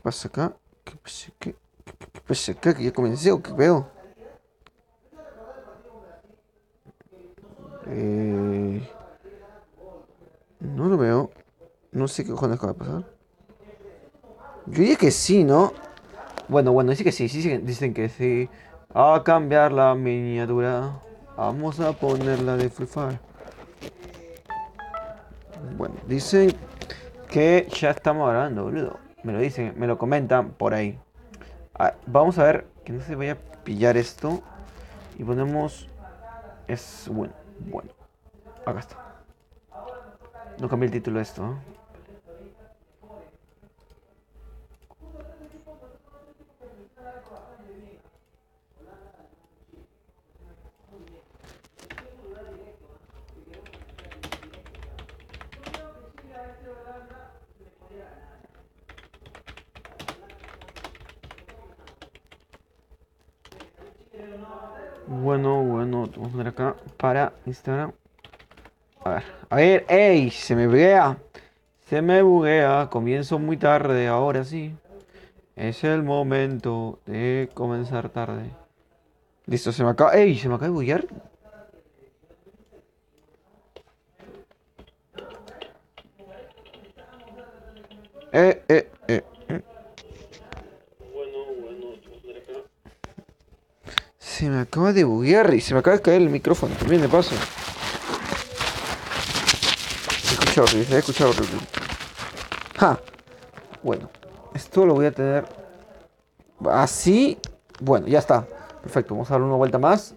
pasa acá? ¿Qué pasa acá? ¿Qué pasa acá? ¿Que ya comencé o qué veo? Eh, no lo veo. No sé qué cojones acaba de pasar. Yo diría que sí, ¿no? Bueno, dice que sí, dicen que sí. A cambiar la miniatura. Vamos a ponerla de Free Fire. Bueno, dicen que ya estamos grabando, boludo. Me lo dicen, me lo comentan por ahí. Vamos a ver que no se vaya a pillar esto. Y ponemos. Es bueno. Acá está. No cambié el título de esto, ¿no? Bueno, vamos a poner acá para Instagram. Ey, se me buguea. Se me buguea. Comienzo muy tarde, ahora sí. Es el momento de comenzar tarde. Listo, se me acaba. ¡Ey! Se me acaba de buguear. Eh, eh, eh. Se me acaba de buguear y se me acaba de caer el micrófono también de paso. Se escucha horrible. ¡Ja! Bueno, esto lo voy a tener así. Bueno, ya está. Perfecto, vamos a darle una vuelta más.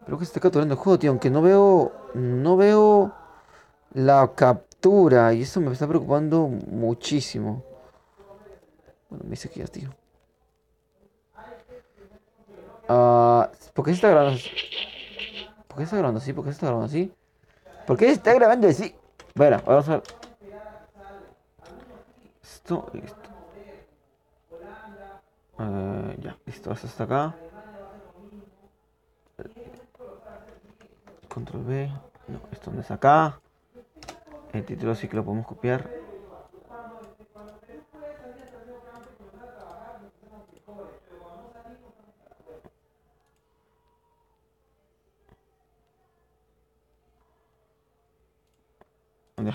Creo que se está capturando el juego, tío. Aunque no veo. No veo la captura. Y eso me está preocupando muchísimo. Bueno, me dice que ya, tío. ¿Por qué se está grabando así? ¿Por qué se está grabando así? ¿Por qué se está grabando así? ¿Por qué se está grabando así? Bueno, vamos a ver. Esto, listo. Ya, listo. Esto está acá. Control B. No, esto no es acá. El título sí que lo podemos copiar.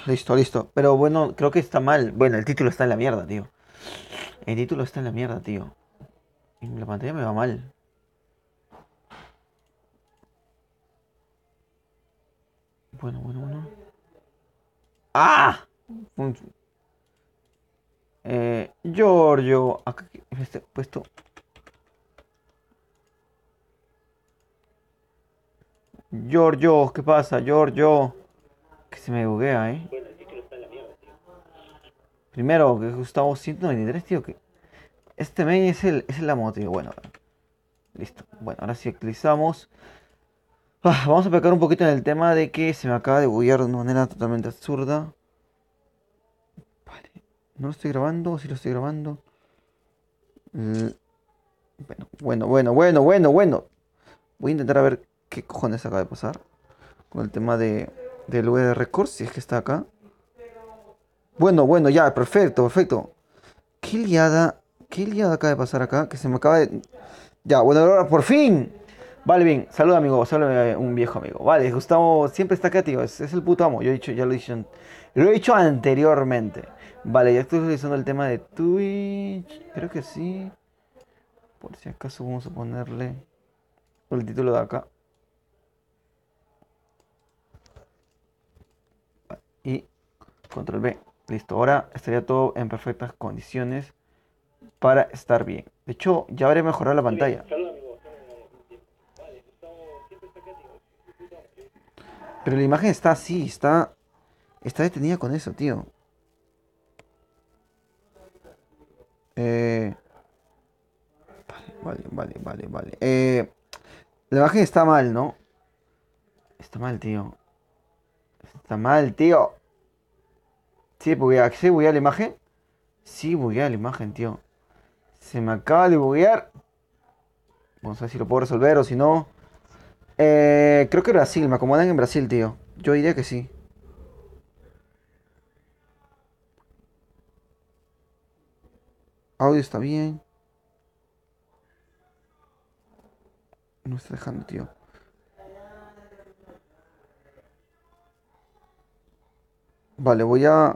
Listo. Pero bueno, creo que está mal. Bueno, el título está en la mierda, tío. El título está en la mierda, tío. En la pantalla me va mal. Bueno. ¡Ah! Giorgio. Acá este puesto. Giorgio, ¿qué pasa? Giorgio. Que se me buguea, ¿eh? Primero, que Gustavo 193, tío. Que este main es el amo, tío. Bueno, listo. Bueno, ahora sí actualizamos. Vamos a pecar un poquito en el tema de que se me acaba de buguear de una manera totalmente absurda. Vale. ¿No lo estoy grabando? ¿Sí lo estoy grabando? L- Bueno. Voy a intentar a ver qué cojones acaba de pasar con el tema del VD Record, si es que está acá. Bueno, ya, perfecto. ¿Qué liada? ¿Qué liada acaba de pasar acá? Que se me acaba de... Ya, bueno, ahora por fin. Vale, bien. Saluda, amigo. Saluda, un viejo amigo. Vale, Gustavo siempre está acá, tío. Es el puto amo. Yo he dicho, ya lo he dicho anteriormente. Vale, ya estoy utilizando el tema de Twitch. Creo que sí. Por si acaso vamos a ponerle el título de acá. Y control B. Listo. Ahora estaría todo en perfectas condiciones para estar bien. De hecho, ya habré mejorado la pantalla. Pero la imagen está así, está detenida con eso, tío. Eh, vale. La imagen está mal, ¿no? Está mal, tío. Está mal, tío. Sí, buguea la imagen. Sí, buguea la imagen, tío. Se me acaba de buguear. Vamos a ver si lo puedo resolver o si no. Creo que Brasil, me acomodan en Brasil, tío. Yo diría que sí. Audio está bien. No está dejando, tío. Vale, voy a